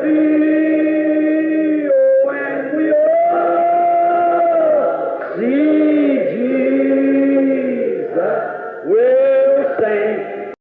see, oh, and we all see Jesus, we'll sing.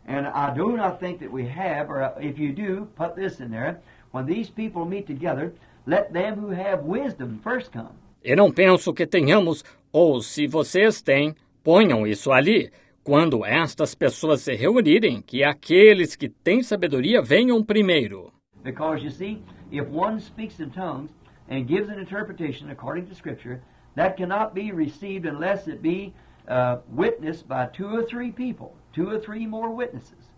And I do not think that we have, or if you do, put this in there. When these people meet together, let them who have wisdom first come. Eu não penso que tenhamos, ou se vocês têm, ponham isso ali. Quando estas pessoas se reunirem, que aqueles que têm sabedoria venham primeiro. Because you see, if one speaks in tongues and gives an interpretation according to Scripture, that cannot be received unless it be witnessed by 2 or 3 people, 2 or 3 more witnesses.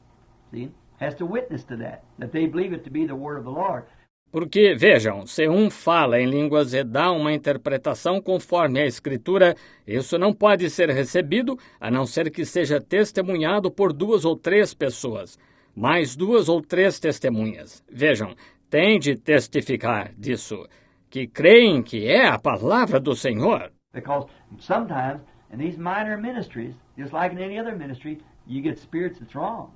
See? Has to witness to that they believe it to be the word of the Lord. Porque, vejam, se um fala em línguas e dá uma interpretação conforme a Escritura, isso não pode ser recebido, a não ser que seja testemunhado por 2 ou 3 pessoas, mais 2 ou 3 testemunhas. Vejam, tem de testificar disso, que creem que é a palavra do Senhor. Because sometimes, in these minor ministries, just like in any other ministry, you get spirits that's wrong.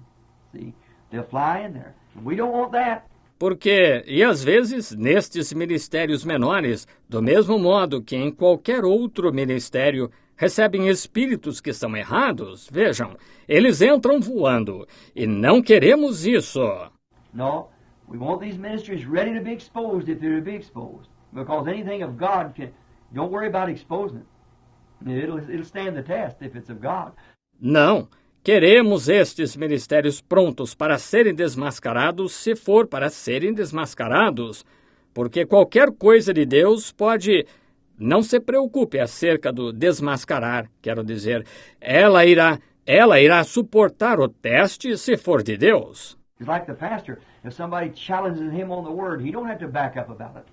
See? They'll fly in there. We don't want that. Porque, e às vezes, nestes ministérios menores, do mesmo modo que em qualquer outro ministério, recebem espíritos que são errados, vejam, eles entram voando, e não queremos isso. No, we want these ministries ready to be exposed if they're to be exposed. Because anything of God don't worry about exposing it. It'll stand the test if it's of God. Não. Queremos estes ministérios prontos para serem desmascarados, se for para serem desmascarados, porque qualquer coisa de Deus pode... Não se preocupe acerca do desmascarar, quero dizer, ela irá suportar o teste se for de Deus. It's like the pastor, if somebody challenges him on the word, he don't have to back up about it.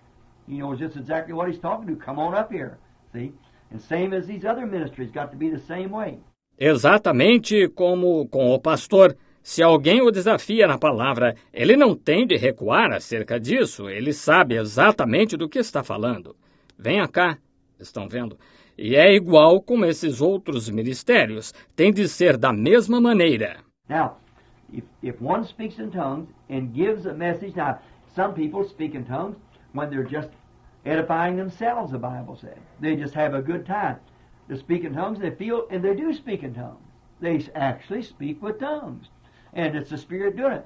He knows just exactly what he's talking to. Come on up here, see? And same as these other ministries, got to be the same way. Exatamente como com o pastor. Se alguém o desafia na palavra, ele não tem de recuar acerca disso. Ele sabe exatamente do que está falando. Venha cá, estão vendo? E é igual com esses outros ministérios. Tem de ser da mesma maneira. Now, if one speaks in tongues and gives a message, now, some people speak in tongues when they're just edifying themselves, the Bible says. They just have a good time. They speak in tongues, they feel, and they do speak in tongues. They actually speak with tongues. And it's the Spirit doing it.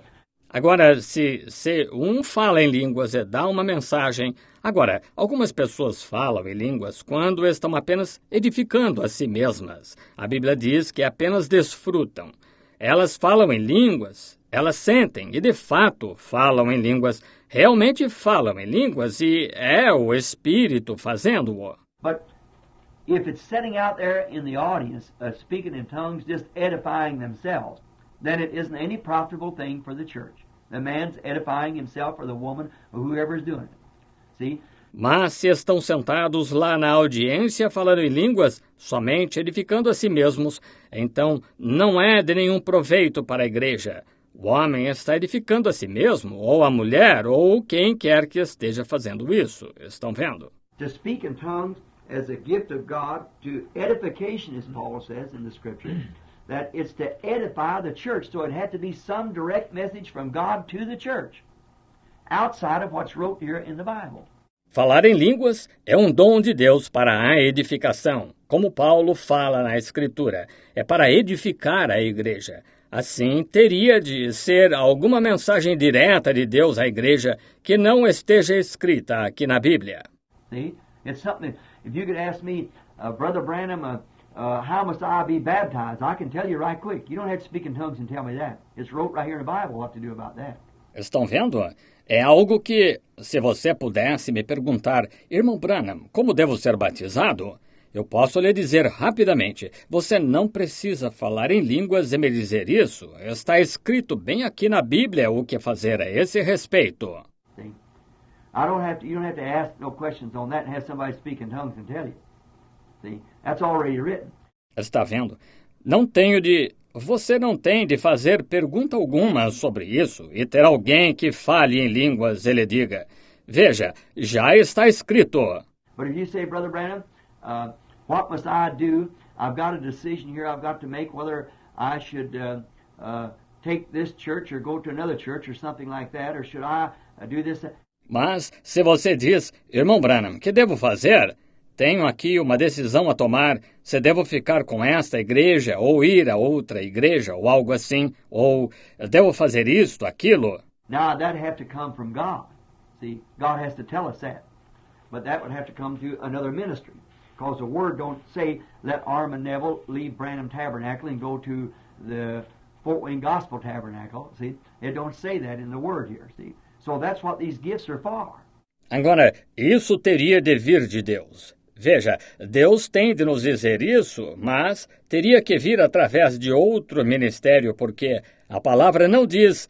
Agora, se um fala em línguas e dá uma mensagem... Agora, algumas pessoas falam em línguas quando estão apenas edificando a si mesmas. A Bíblia diz que apenas desfrutam. Elas falam em línguas, elas sentem e, de fato, falam em línguas. Realmente falam em línguas e é o Espírito fazendo-o. But if it's sitting out there in the audience, speaking in tongues, just edifying themselves, then it isn't any profitable thing for the church. The man's edifying himself or the woman or whoever's doing it. See? Mas se estão sentados lá na audiência falando em línguas, somente edificando a si mesmos, então não é de nenhum proveito para a igreja. O homem está edificando a si mesmo, ou a mulher, ou quem quer que esteja fazendo isso. Estão vendo? To speak in tongues as a gift of God to edification, as Paul says in the Scripture, that it's to edify the church. So it had to be some direct message from God to the church, outside of what's wrote here in the Bible. Falar em línguas é um dom de Deus para a edificação. Como Paulo fala na Escritura, é para edificar a igreja. Assim, teria de ser alguma mensagem direta de Deus à igreja que não esteja escrita aqui na Bíblia. See? It's something, if you could ask me, Brother Branham, how must I be baptized? I can tell you right quick. You don't have to speak in tongues and tell me that. It's wrote right here in the Bible what to do about that. Estão vendo? É algo que, se você pudesse me perguntar, Irmão Branham, como devo ser batizado? Eu posso lhe dizer rapidamente, você não precisa falar em línguas e me dizer isso. Está escrito bem aqui na Bíblia o que fazer a esse respeito. See? You don't have to ask no questions on that and have somebody speak in tongues and tell you. See? That's already written. Está vendo? Você não tem de fazer pergunta alguma sobre isso e ter alguém que fale em línguas e lhe diga, veja, já está escrito. But if you say, Brother Branham, what must I do? I've got a decision here I've got to make whether I should take this church or go to another church or something like that, or should I do this? Mas, se você diz, irmão Branham, que devo fazer? Tenho aqui uma decisão a tomar, se devo ficar com esta igreja ou ir a outra igreja ou algo assim, ou devo fazer isto, aquilo. Now, that'd have to come from God. See, God has to tell us that. But that would have to come through another ministry. Because the Word don't say, let Armand Neville leave Branham Tabernacle and go to the Fort Wayne Gospel Tabernacle. See, it don't say that in the Word here, see. So that's what these gifts are for. Agora, isso teria de vir de Deus. Veja, Deus tem de nos dizer isso, mas teria que vir através de outro ministério, porque a palavra não diz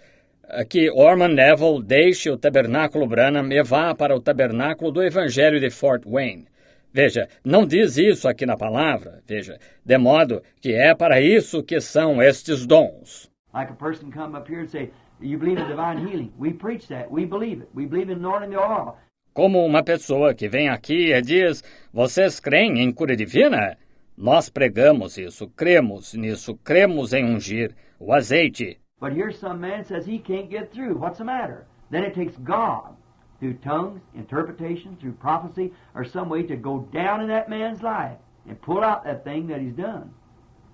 que Armand Neville deixe o tabernáculo Branham e vá para o tabernáculo do Evangelho de Fort Wayne. Veja, não diz isso aqui na palavra, veja, de modo que é para isso que são estes dons. Like a person come up here and say, you believe in divine healing. We preach that. We believe it. We believe in anointing the oil. Como uma pessoa que vem aqui e diz, vocês creem em cura divina? Nós pregamos isso, cremos nisso, cremos em ungir o azeite. But here some man says he can't get through. What's the matter? Then it takes God, through tongues, interpretation, through prophecy, or some way to go down in that man's life and pull out that thing that he's done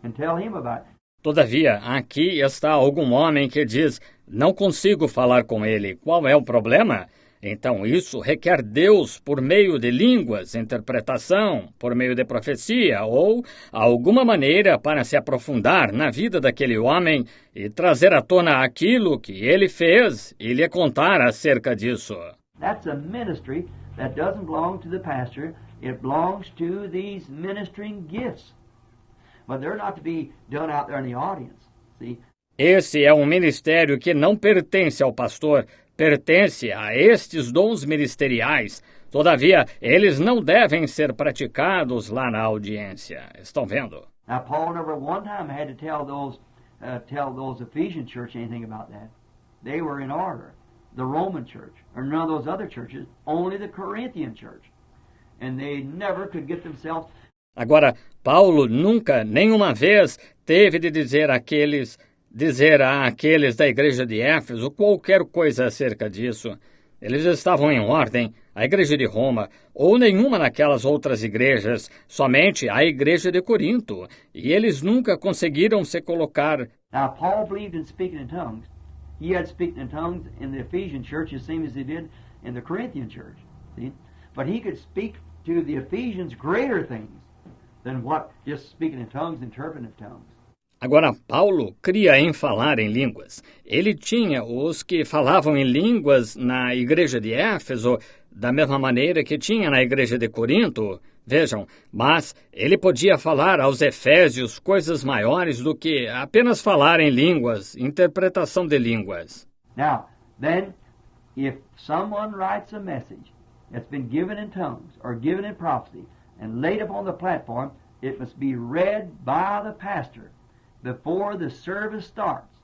and tell him about it. Todavia, aqui está algum homem que diz, não consigo falar com ele. Qual é o problema? Então isso requer Deus por meio de línguas, interpretação, por meio de profecia ou alguma maneira para se aprofundar na vida daquele homem e trazer à tona aquilo que ele fez e lhe contar acerca disso. That's a ministry that doesn't belong to the pastor. It belongs to these ministering gifts. But they're not to be done out there in the audience. See? Esse é um ministério que não pertence ao pastor, pertence a estes dons ministeriais. Todavia, eles não devem ser praticados lá na audiência. Estão vendo? Now, Paul never one time had to tell those Ephesian church anything about that. They were in order. The Roman church, or none of those other churches, only the Corinthian church. And they never could get themselves... Agora, Paulo nunca, nenhuma vez, teve de dizer àqueles da igreja de Éfeso qualquer coisa acerca disso. Eles estavam em ordem, a igreja de Roma, ou nenhuma daquelas outras igrejas, somente a igreja de Corinto. E eles nunca conseguiram se colocar. Now, Paul believed in speaking in tongues. He had speaking in tongues in the Ephesian church the same as he did in the Corinthian church. See? But he could speak to the Ephesians greater things than what just speaking in tongues, interpreting tongues. Agora, Paulo cria em falar em línguas. Ele tinha os que falavam em línguas na igreja de Éfeso, da mesma maneira que tinha na igreja de Corinto. Vejam, mas ele podia falar aos efésios coisas maiores do que apenas falar em línguas, interpretação de línguas. Now, then, if someone writes a message that's been given in tongues or given in prophecy and laid upon the platform, it must be read by the pastor before the service starts,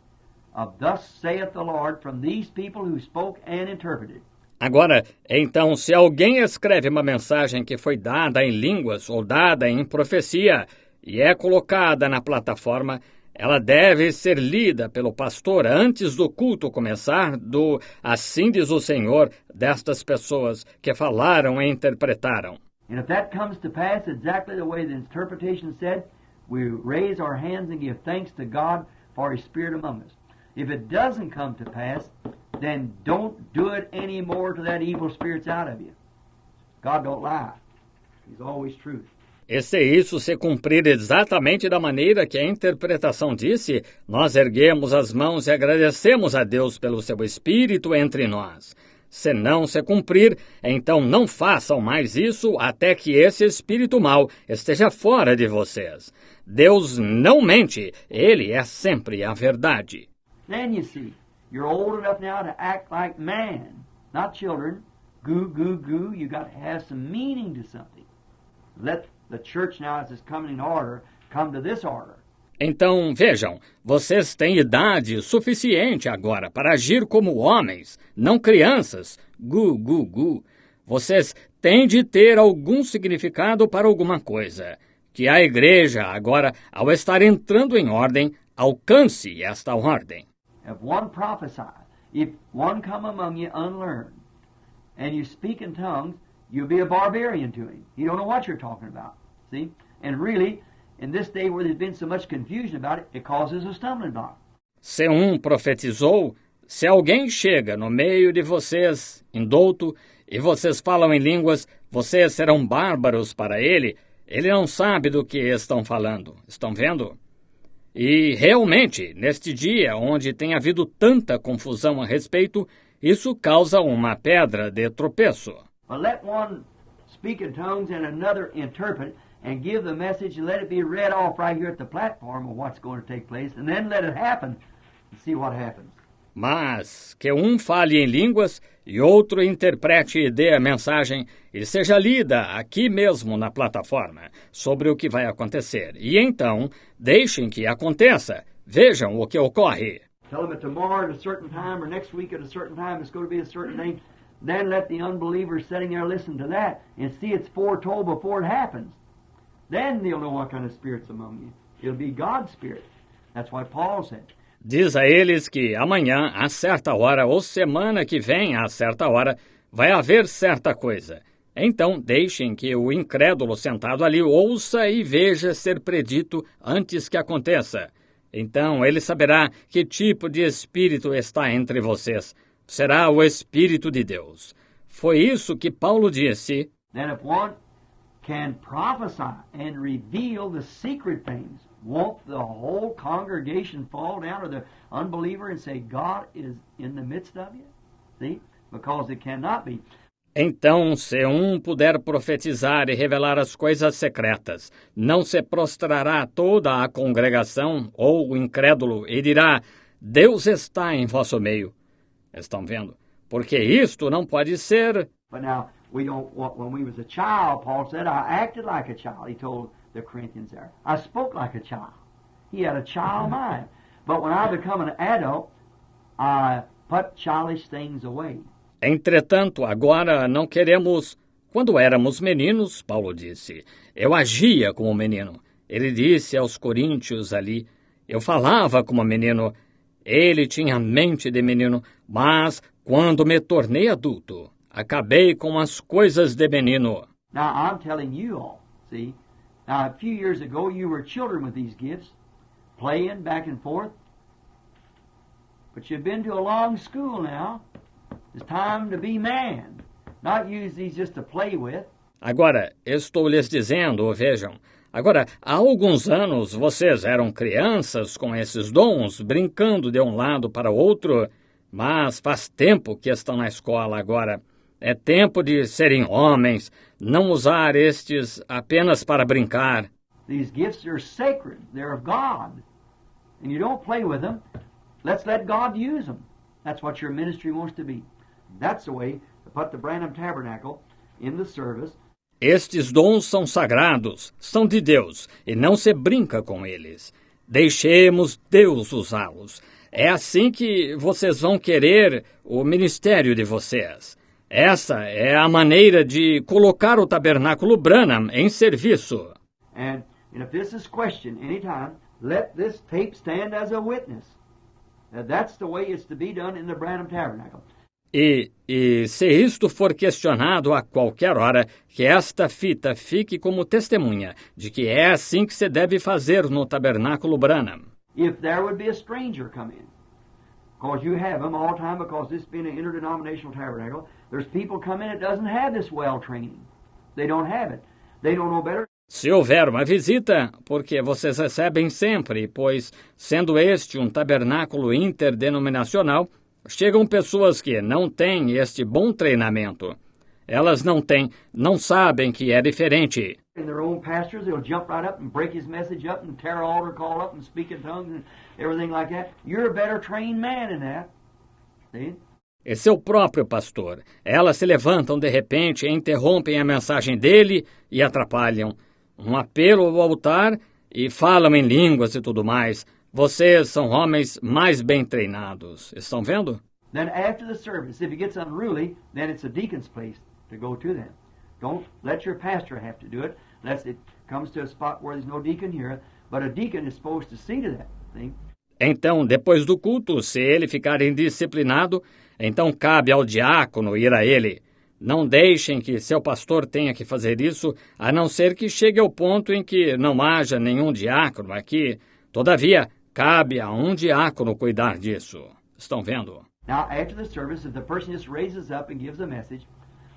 of thus saith the Lord, from these people who spoke and interpreted. Agora, então, se alguém escreve uma mensagem que foi dada em línguas ou dada em profecia e é colocada na plataforma, ela deve ser lida pelo pastor antes do culto começar, do assim diz o Senhor, destas pessoas que falaram e interpretaram. And if that comes to pass exactly the way the interpretation said, we raise our hands and give thanks to God for His Spirit among us. If it doesn't come to pass, then don't do it anymore till that evil spirit's out of you. God don't lie. He's always truth. E se isso se cumprir exatamente da maneira que a interpretação disse, nós erguemos as mãos e agradecemos a Deus pelo seu Espírito entre nós. Se não se cumprir, então não façam mais isso até que esse espírito mau esteja fora de vocês. Deus não mente, Ele é sempre a verdade. Then you see, you're old enough now to act like man, not children. Goo, goo, goo. You got to have some meaning to something. Let the church now, as it's coming in order, come to this order. Então, vejam, vocês têm idade suficiente agora para agir como homens, não crianças. Gu, gu, gu. Vocês têm de ter algum significado para alguma coisa. Que a igreja, agora, ao estar entrando em ordem, alcance esta ordem. If one prophesy, if one come among you unlearned, and you speak in tongues, you'll be a barbarian to him. You don't know what you're talking about. See? And really, in this day where there's been so much confusion about it, it causes a stumbling block. Se um profetizou, se alguém chega no meio de vocês, indouto, e vocês falam em línguas, vocês serão bárbaros para ele. Ele não sabe do que estão falando. Estão vendo? E, realmente, neste dia onde tem havido tanta confusão a respeito, isso causa uma pedra de tropeço. But let one speak in tongues and another interpret and give the message and let it be read off right here at the platform of what's going to take place, and then let it happen and see what happens. Mas que um fale em línguas e outro interprete e dê a mensagem e seja lida aqui mesmo na plataforma sobre o que vai acontecer. E então, deixem que aconteça. Vejam o que ocorre. Tell them that tomorrow at a certain time or next week at a certain time it's going to be a certain thing. Then let the unbelievers sitting there listen to that and see it's foretold before it happens. Then they'll know what kind of spirit's among you. It'll be God's spirit. That's what Paul said. Diz a eles que amanhã, a certa hora, ou semana que vem, a certa hora, vai haver certa coisa. Então, deixem que o incrédulo sentado ali ouça e veja ser predito antes que aconteça. Então, ele saberá que tipo de espírito está entre vocês. Será o Espírito de Deus. Foi isso que Paulo disse. Then if one can prophesy and reveal the secret things, won't the whole congregation fall down to the unbeliever and say, God is in the midst of you? See? Because it cannot be. Então, se um puder profetizar e revelar as coisas secretas, não se prostrará toda a congregação ou o incrédulo e dirá, Deus está em vosso meio. Estão vendo? Porque isto não pode ser. But now, when we was a child, Paul said, I acted like a child. He told the Corinthians there. I spoke like a child. He had a child mind. But when I become an adult, I put childish things away. Entretanto, agora não queremos... Quando éramos meninos, Paulo disse, eu agia como menino. Ele disse aos coríntios ali, eu falava como menino. Ele tinha a mente de menino, mas quando me tornei adulto, acabei com as coisas de menino. Now, I'm telling you all, see, now a few years ago you were children with these gifts, playing back and forth, but you've been to a long school now. It's time to be man, not use these just to play with. Agora, estou lhes dizendo, vejam, agora, há alguns anos vocês eram crianças com esses dons, brincando de um lado para o outro, mas faz tempo que estão na escola agora. É tempo de serem homens, não usar estes apenas para brincar. These gifts are sacred, they're of God, and you don't play with them. Let's let God use them. That's what your ministry wants to be. That's the way to put the Branham Tabernacle in the service. Estes dons são sagrados, são de Deus, e não se brinca com eles. Deixemos Deus usá-los. É assim que vocês vão querer o ministério de vocês. Essa é a maneira de colocar o tabernáculo Branham em serviço. And if this is questioned anytime, let this tape stand as a witness. That's the way it's to be done in the Branham Tabernacle. E se isto for questionado a qualquer hora, que esta fita fique como testemunha de que é assim que se deve fazer no tabernáculo Branham. If there would be a stranger come in, because you have them all the time, because this being an interdenominational tabernacle, there's people come in that doesn't have this well training. They don't have it. They don't know better. Se houver uma visita, porque vocês recebem sempre, pois, sendo este um tabernáculo interdenominacional, chegam pessoas que não têm este bom treinamento. Elas não sabem que é diferente. In their own pastors, they'll jump right up and break his message up and tear an altar call up and speak in tongues and everything like that. You're a better trained man in that. See? E seu próprio pastor. Elas se levantam de repente, interrompem a mensagem dele e atrapalham. Um apelo ao altar e falam em línguas e tudo mais. Vocês são homens mais bem treinados. Estão vendo? Then after the service, if it gets unruly, then it's a deacon's place to go to them. Don't let your pastor have to do it, unless it comes to a spot where there's no deacon here. But a deacon is supposed to see to that. See? Então, depois do culto, se ele ficar indisciplinado, então cabe ao diácono ir a ele. Não deixem que seu pastor tenha que fazer isso, a não ser que chegue ao ponto em que não haja nenhum diácono aqui. Todavia, cabe a um diácono cuidar disso. Estão vendo? Now, after the service, if the person just raises up and gives a message,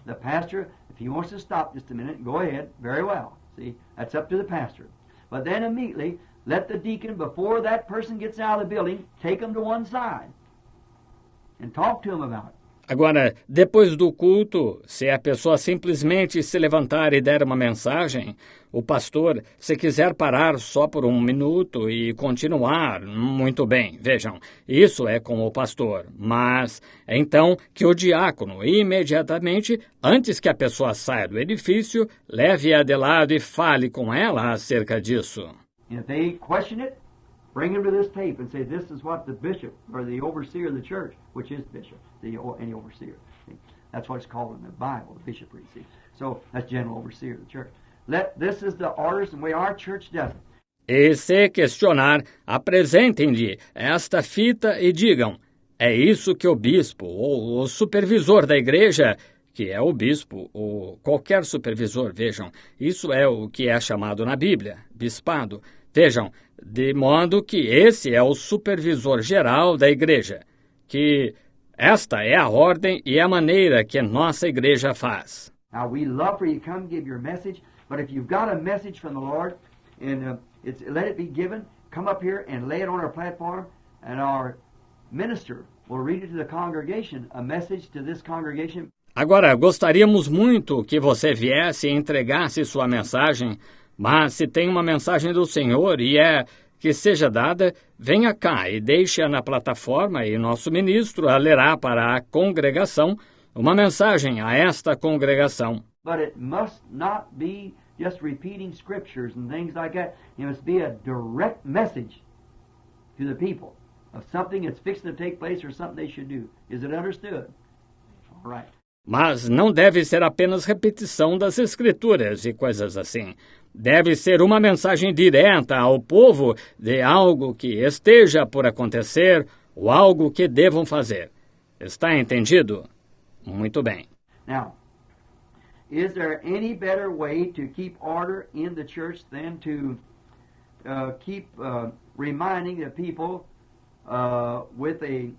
the pastor, if he wants to stop just a minute, go ahead, very well. See, that's up to the pastor. But then immediately, let the deacon, before that person gets out of the building, take them to one side and talk to them about it. Agora, depois do culto, se a pessoa simplesmente se levantar e der uma mensagem, o pastor, se quiser parar só por um minuto e continuar, muito bem, vejam, isso é com o pastor. Mas, então, que o diácono, imediatamente, antes que a pessoa saia do edifício, leve-a de lado e fale com ela acerca disso. And if they question it, bring them to this tape and say, this is what the bishop or the overseer of the church, which is bishop, any overseer. See? That's what it's called in the Bible, the bishopric. See? So that's general overseer of the church. This is the orders and the way our church does it. E se questionar, apresentem-lhe esta fita e digam, é isso que o bispo ou o supervisor da igreja, que é o bispo ou qualquer supervisor, vejam, isso é o que é chamado na Bíblia, bispado. Vejam, de modo que esse é o supervisor geral da igreja, que esta é a ordem e a maneira que nossa igreja faz. Now, we love for you to come give your message, but if you've got a message from the Lord, and let it be given, come up here and lay it on our platform, and our minister will read it to the congregation, a message to this congregation. Agora, gostaríamos muito que você viesse e entregasse sua mensagem, mas se tem uma mensagem do Senhor e é que seja dada, venha cá e deixe-a na plataforma e nosso ministro a lerá para a congregação uma mensagem a esta congregação. But it must not be just repeating scriptures and things like that. It must be a direct message to the people of something that's fixing to take place or something they should do. Is it understood? All right. Mas não deve ser apenas repetição das Escrituras e coisas assim. Deve ser uma mensagem direta ao povo de algo que esteja por acontecer ou algo que devam fazer. Está entendido? Muito bem. Now, is there any better way to keep order in the church than to keep reminding the people with a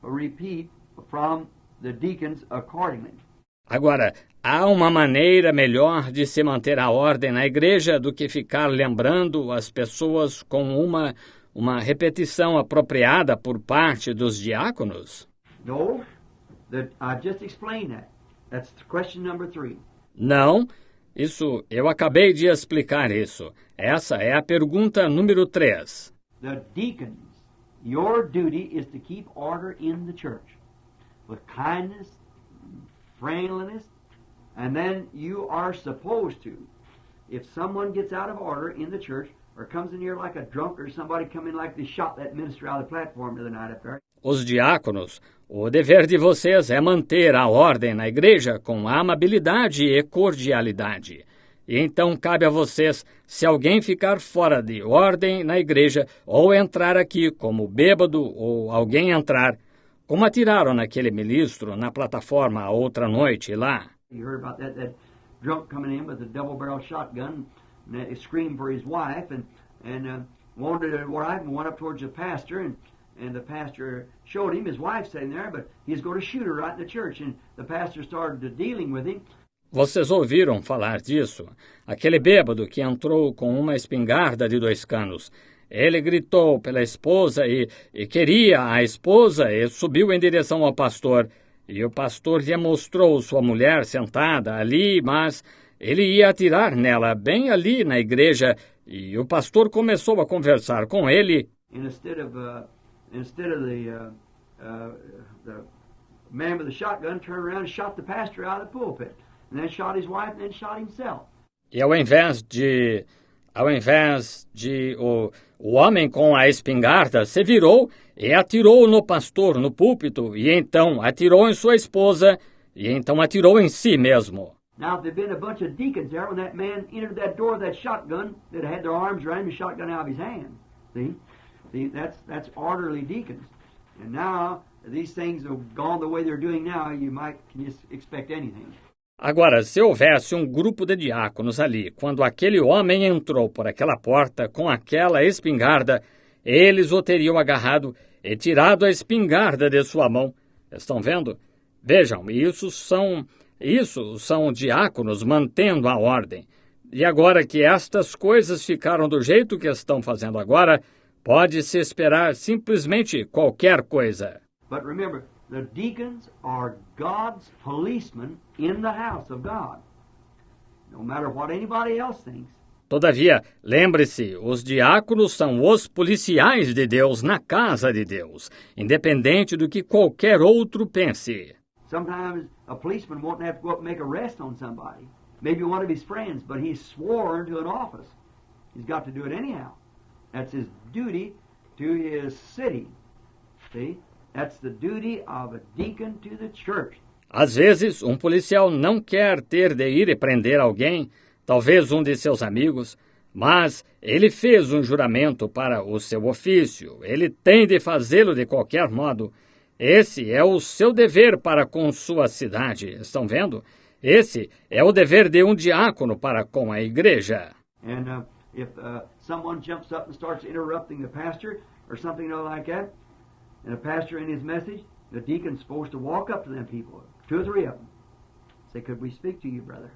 repeat from the deacons accordingly? Agora, há uma maneira melhor de se manter a ordem na igreja do que ficar lembrando as pessoas com uma repetição apropriada por parte dos diáconos? No, I just explained that. That's question number 3. Não, isso eu acabei de explicar isso. Essa é a pergunta número 3. The deacons, your duty is to keep order in the church with kindness, friendliness, and then you are supposed to, if someone gets out of order in the church or comes in here like a drunk or somebody come in like they shot that minister out of the platform the other night up there. Os diáconos, o dever de vocês é manter a ordem na igreja com amabilidade e cordialidade. E então cabe a vocês, se alguém ficar fora de ordem na igreja ou entrar aqui como bêbado ou alguém entrar, como atiraram naquele ministro na plataforma a outra noite lá. You heard about that drunk coming in with a double-barrel shotgun and screamed for his wife and wanted a wife and went up towards the pastor and the pastor showed him his wife sitting there, but he's going to shoot her right in the church, and the pastor started dealing with him. Vocês ouviram falar disso? Aquele bêbado que entrou com uma espingarda de 2 canos. Ele gritou pela esposa e queria a esposa e subiu em direção ao pastor. E o pastor lhe mostrou sua mulher sentada ali, mas ele ia atirar nela bem ali na igreja. E o pastor começou a conversar com ele. Instead of the man with the shotgun turned around and shot the pastor out of the pulpit, and then shot his wife and then shot himself. E ao invés de o homem com a espingarda se virou e atirou no pastor no púlpito, e então atirou em sua esposa, e então atirou em si mesmo. Now, if there'd been a bunch of deacons there when that man entered that door with that shotgun, that had their arms around him, the shotgun out of his hand. See, that's orderly deacons. And now these things have gone the way they're doing now. Can you expect anything? Agora, se houvesse um grupo de diáconos ali, quando aquele homem entrou por aquela porta com aquela espingarda, eles o teriam agarrado e tirado a espingarda de sua mão. Estão vendo? Vejam, isso são diáconos mantendo a ordem. E agora que estas coisas ficaram do jeito que estão fazendo agora, pode-se esperar simplesmente qualquer coisa. But remember, the deacons are God's policemen in the house of God. No matter what anybody else thinks. Todavia, lembre-se, os diáconos são os policiais de Deus na casa de Deus, independente do que qualquer outro pense. Sometimes a policeman won't have to go up and make arrest on somebody. Maybe one of his friends, but he's sworn to an office. He's got to do it anyhow. That's his duty to his city. See? That's the duty of a deacon to the church. Às vezes, um policial não quer ter de ir e prender alguém, talvez um de seus amigos, mas ele fez um juramento para o seu ofício. Ele tem de fazê-lo de qualquer modo. Esse é o seu dever para com sua cidade. Estão vendo? Esse é o dever de um diácono para com a igreja. And if someone jumps up and starts interrupting the pastor or something like that, and the pastor in his message, the deacon's supposed to walk up to them people, 2 or 3 of them. Say, could we speak to you, brother?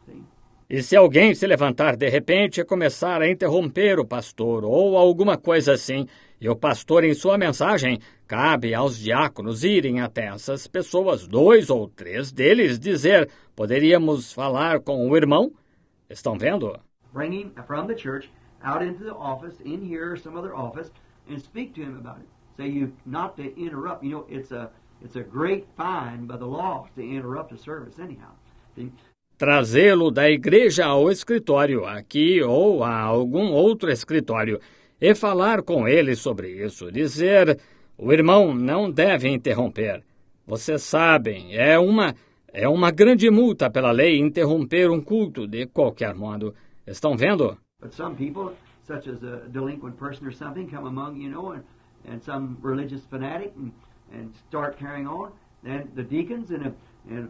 See? E se alguém se levantar de repente e começar a interromper o pastor ou alguma coisa assim, e o pastor em sua mensagem, cabe aos diáconos irem até essas pessoas, 2 ou 3 deles, dizer, poderíamos falar com o irmão? Estão vendo? Bring him from the church out into the office, in here or some other office, and speak to him about it. Say you not to interrupt. You know, it's a great fine by the law to interrupt a service anyhow. See? Trazê-lo da igreja ao escritório, aqui ou a algum outro escritório, e falar com ele sobre isso, dizer, o irmão não deve interromper. Vocês sabem, é uma grande multa pela lei interromper um culto de qualquer modo. Estão vendo? But some people, such as a delinquent person or something, come among, you know, and some religious fanatic and start carrying on, then the deacons, and if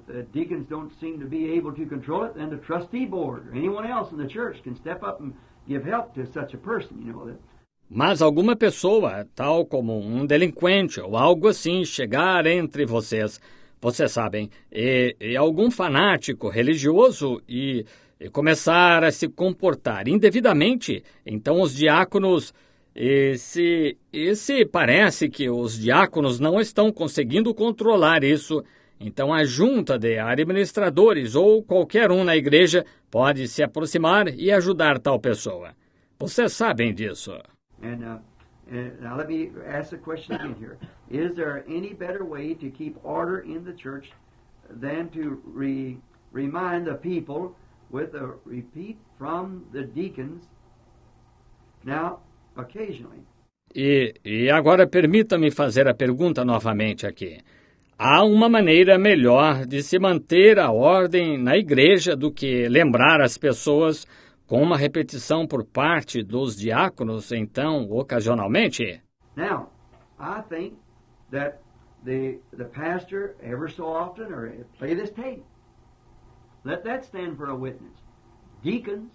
the deacons don't seem to be able to control it, then the trustee board or anyone else in the church can step up and give help to such a person, you know. Mas alguma pessoa, tal como um delinquente ou algo assim, chegar entre vocês, vocês sabem, e algum fanático religioso e começar a se comportar indevidamente, então os diáconos, se parece que os diáconos não estão conseguindo controlar isso, então a junta de administradores ou qualquer um na igreja pode se aproximar e ajudar tal pessoa. Vocês sabem disso. And now let me ask the question again here. Is there any better way to keep order in the church than to remind the people with a repeat from the deacons now occasionally? E agora permita-me fazer a pergunta novamente aqui. Há uma maneira melhor de se manter a ordem na igreja do que lembrar as pessoas com uma repetição por parte dos diáconos, então, ocasionalmente? Now, I think that the pastor, ever so often, or play this tape. Let that stand for a witness. Deacons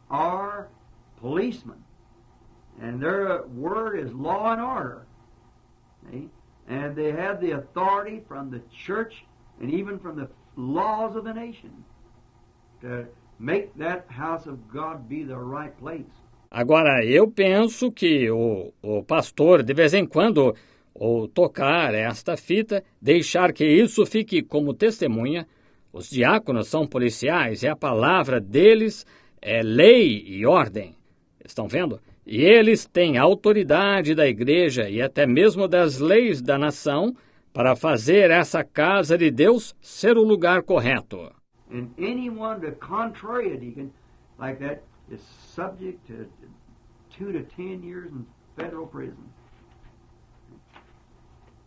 are policemen, and their word is law and order. See? And they have the authority from the church and even from the laws of the nation to make that house of God be the right place. Agora, eu penso que o pastor, de vez em quando, ou tocar esta fita, deixar que isso fique como testemunha. Os diáconos são policiais e a palavra deles é lei e ordem. Estão vendo? E eles têm a autoridade da igreja e até mesmo das leis da nação para fazer essa casa de Deus ser o lugar correto. And anyone to contrary a deacon like that is subject to 2 to 10 years in federal prison.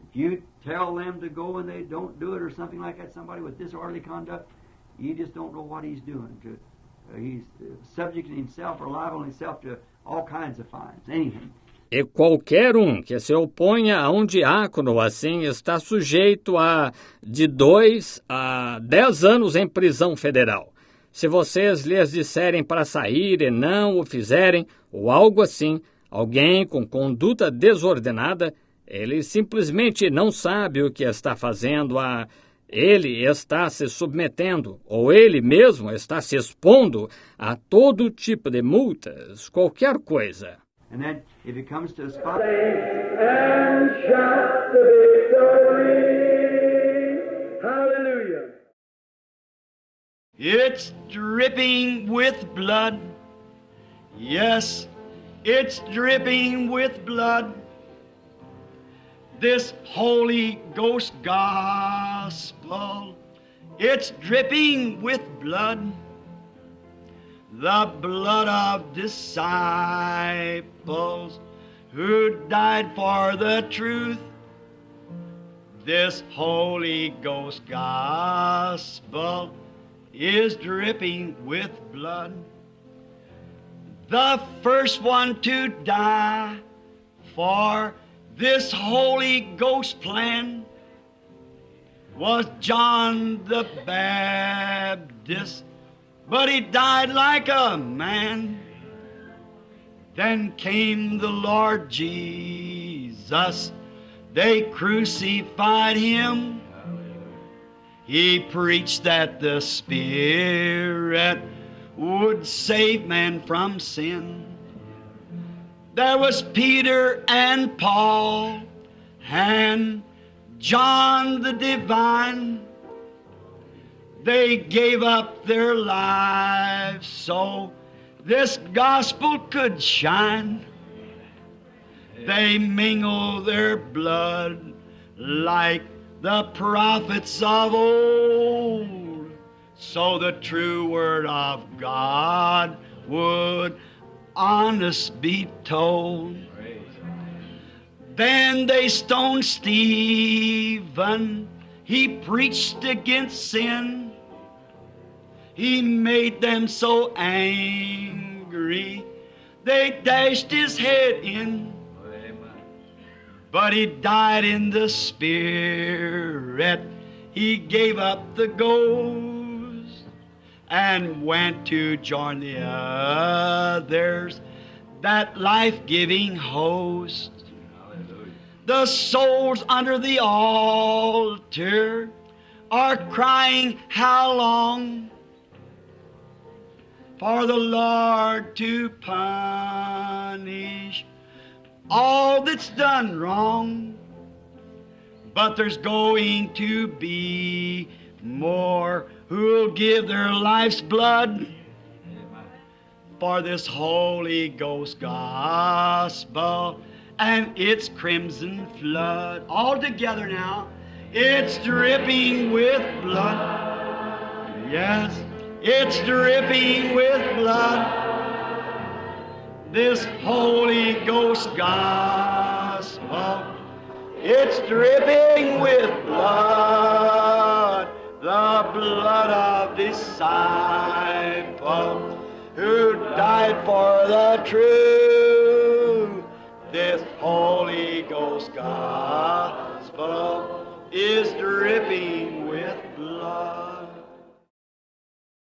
If you tell them to go and they don't do it or something like that, somebody with disorderly conduct, he just don't know what he's doing. He's subjecting himself or liable himself to all kinds of fines, anything. E qualquer que se oponha a um diácono assim está sujeito a de 2 a 10 anos em prisão federal. Se vocês lhes disserem para sair e não o fizerem, ou algo assim, alguém com conduta desordenada, ele simplesmente não sabe o que está fazendo, ele está se submetendo, ou ele mesmo está se expondo a todo tipo de multas, qualquer coisa. And then, if it comes to a spot, and shout the victory. Hallelujah. It's dripping with blood. Yes, it's dripping with blood. This Holy Ghost gospel, it's dripping with blood. The blood of disciples who died for the truth. This Holy Ghost gospel is dripping with blood. The first one to die for this Holy Ghost plan was John the Baptist, but he died like a man. Then came the Lord Jesus. They crucified him. He preached that the Spirit would save man from sin. There was Peter and Paul and John the Divine. They gave up their lives so this gospel could shine. They mingled their blood like the prophets of old, so the true word of God would honest be told. Then they stoned Stephen. He preached against sin. He made them so angry, they dashed his head in. But he died in the Spirit. He gave up the ghost and went to join the others, that life-giving host. The souls under the altar are crying, how long? For the Lord to punish all that's done wrong. But there's going to be more who'll give their life's blood for this Holy Ghost gospel and its crimson flood. All together now, it's dripping with blood. Yes, it's dripping with blood. This Holy Ghost gospel, it's dripping with blood, the blood of disciples who died for the truth. This Holy Ghost gospel is dripping